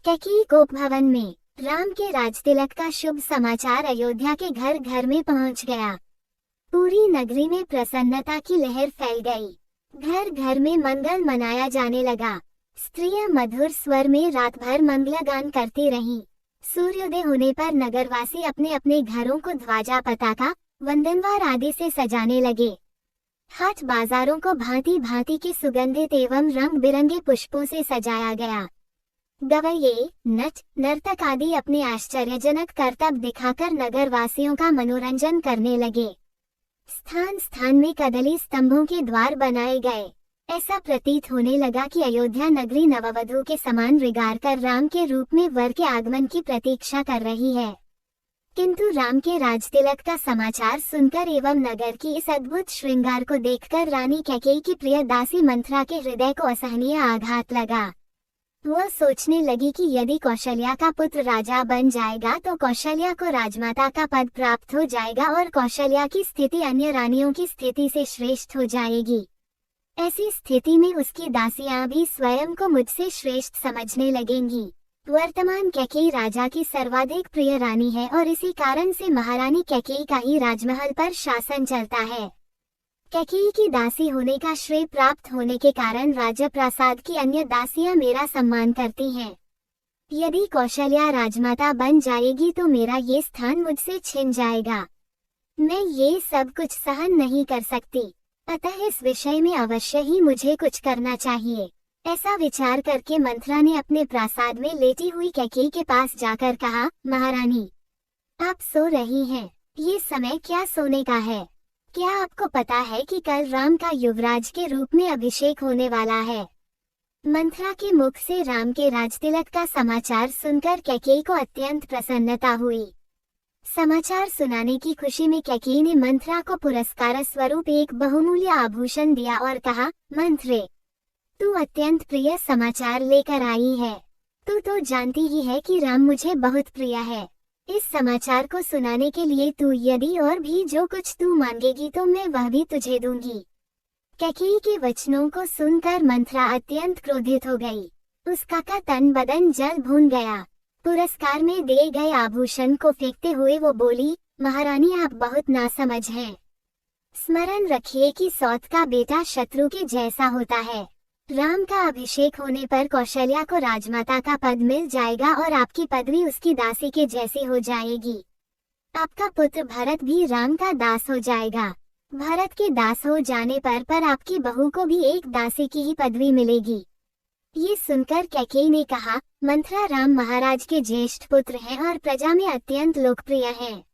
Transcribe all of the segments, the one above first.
कैकेयी कोप भवन में राम के राजतिलक का शुभ समाचार अयोध्या के घर घर में पहुंच गया। पूरी नगरी में प्रसन्नता की लहर फैल गई। घर घर में मंगल मनाया जाने लगा। स्त्रियां मधुर स्वर में रात भर मंगलगान करती रहीं। सूर्योदय होने पर नगरवासी अपने अपने घरों को ध्वजा पताका वंदनवार आदि से सजाने लगे। हाट बाजारों को भांति भांति के सुगंधित एवं रंग बिरंगे पुष्पों से सजाया गया। गवैये, नट, नर्तक आदि अपने आश्चर्यजनक करतब दिखाकर नगरवासियों का मनोरंजन करने लगे। स्थान स्थान में कदली स्तंभों के द्वार बनाए गए। ऐसा प्रतीत होने लगा कि अयोध्या नगरी नववधू के समान रिगार कर राम के रूप में वर के आगमन की प्रतीक्षा कर रही है। किंतु राम के राजतिलक का समाचार सुनकर एवं नगर की इस अद्भुत श्रृंगार को देखकर रानी कैकेयी की प्रिय दासी मंथरा के हृदय को असहनीय आघात लगा। वह सोचने लगी कि यदि कौशल्या का पुत्र राजा बन जाएगा तो कौशल्या को राजमाता का पद प्राप्त हो जाएगा और कौशल्या की स्थिति अन्य रानियों की स्थिति से श्रेष्ठ हो जाएगी। ऐसी स्थिति में उसकी दासियां भी स्वयं को मुझसे श्रेष्ठ समझने लगेंगी। वर्तमान कैकेयी राजा की सर्वाधिक प्रिय रानी है और इसी कारण से महारानी कैकेयी का ही राजमहल पर शासन चलता है। कैकेयी की दासी होने का श्रेय प्राप्त होने के कारण राजप्रासाद की अन्य दासियां मेरा सम्मान करती हैं। यदि कौशल्या राजमाता बन जाएगी तो मेरा ये स्थान मुझसे छिन जाएगा। मैं ये सब कुछ सहन नहीं कर सकती, अतः इस विषय में अवश्य ही मुझे कुछ करना चाहिए। ऐसा विचार करके मंथरा ने अपने प्रासाद में लेटी हुई कैकेयी के पास जाकर कहा, महारानी, आप सो रही हैं। ये समय क्या सोने का है? क्या आपको पता है कि कल राम का युवराज के रूप में अभिषेक होने वाला है? मंथरा के मुख से राम के राजतिलक का समाचार सुनकर कैकेयी को अत्यंत प्रसन्नता हुई। समाचार सुनाने की खुशी में कैकेयी ने मंथरा को पुरस्कार स्वरूप एक बहुमूल्य आभूषण दिया और कहा, मंथरे, तू अत्यंत प्रिय समाचार लेकर आई है। तू तो जानती ही है कि राम मुझे बहुत प्रिय है। इस समाचार को सुनाने के लिए तू यदि और भी जो कुछ तू मांगेगी तो मैं वह भी तुझे दूंगी। कैकेयी के वचनों को सुनकर मंथरा अत्यंत क्रोधित हो गई। उसका का तन बदन जल भून गया। पुरस्कार में दिए गए आभूषण को फेंकते हुए वो बोली, महारानी, आप बहुत नासमझ हैं। स्मरण रखिए कि सौत का बेटा शत्रु के जैसा होता है। राम का अभिषेक होने पर कौशल्या को राजमाता का पद मिल जाएगा और आपकी पदवी उसकी दासी के जैसी हो जाएगी। आपका पुत्र भरत भी राम का दास हो जाएगा। भरत के दास हो जाने पर आपकी बहू को भी एक दासी की ही पदवी मिलेगी। ये सुनकर कैकेयी ने कहा, मंथरा, राम महाराज के ज्येष्ठ पुत्र हैं और प्रजा में अत्यंत लोकप्रिय हैं।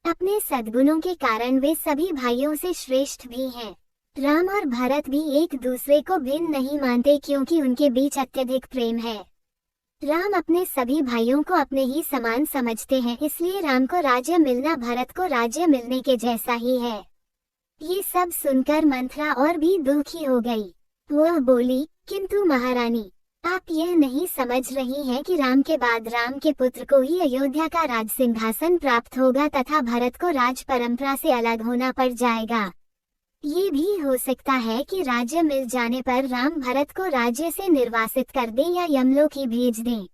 अपने सद्गुणों के कारण वे सभी भाइयों से श्रेष्ठ भी हैं। राम और भरत भी एक दूसरे को भिन्न नहीं मानते क्योंकि उनके बीच अत्यधिक प्रेम है। राम अपने सभी भाइयों को अपने ही समान समझते हैं, इसलिए राम को राज्य मिलना भरत को राज्य मिलने के जैसा ही है। ये सब सुनकर मंथरा और भी दुखी हो गई। वह बोली, किंतु महारानी, आप यह नहीं समझ रही हैं कि राम के बाद राम के पुत्र को ही अयोध्या का राज सिंहासन प्राप्त होगा तथा भरत को राज परंपरा से अलग होना पड़ जाएगा। ये भी हो सकता है कि राज्य मिल जाने पर राम भरत को राज्य से निर्वासित कर दें या यमलोक ही भेज दें।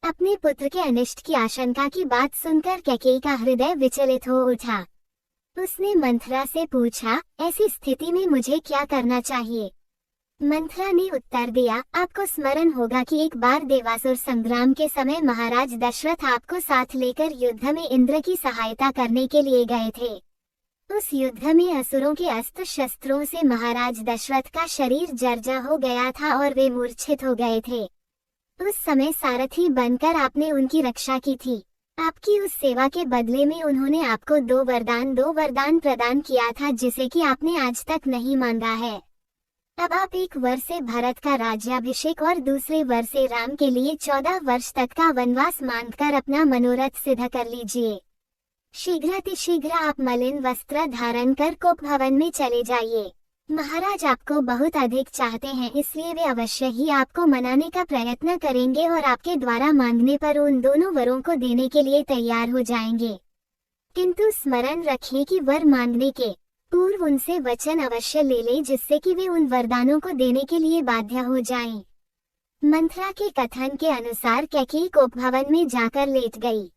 अपने पुत्र के अनिष्ट की आशंका की बात सुनकर कैकेयी का हृदय विचलित हो उठा। उसने मंथरा से पूछा, ऐसी स्थिति में मुझे क्या करना चाहिए? मंथरा ने उत्तर दिया, आपको स्मरण होगा कि एक बार देवासुर संग्राम के समय महाराज दशरथ आपको साथ लेकर युद्ध में इंद्र की सहायता करने के लिए गए थे। उस युद्ध में असुरों के अस्त्र शस्त्रों से महाराज दशरथ का शरीर जर्जर हो गया था और वे मूर्छित हो गए थे। उस समय सारथी बनकर आपने उनकी रक्षा की थी। आपकी उस सेवा के बदले में उन्होंने आपको दो वरदान प्रदान किया था जिसे कि आपने आज तक नहीं मांगा है। अब आप एक वर से भरत का राज्याभिषेक और दूसरे वर से राम के लिए 14 वर्ष तक का वनवास मांगकर अपना मनोरथ सिद्ध कर लीजिए। शीघ्र आप मलिन वस्त्र धारण कर कोप भवन में चले जाइए। महाराज आपको बहुत अधिक चाहते हैं, इसलिए वे अवश्य ही आपको मनाने का प्रयत्न करेंगे और आपके द्वारा मांगने पर उन दोनों वरों को देने के लिए तैयार हो जाएंगे। किंतु स्मरण रखें कि वर मांगने के पूर्व उनसे वचन अवश्य ले लें जिससे कि वे उन वरदानों को देने के लिए बाध्य हो जाएं। मंथरा के कथन के अनुसार कैकेयी को उपभवन में जाकर लेट गई।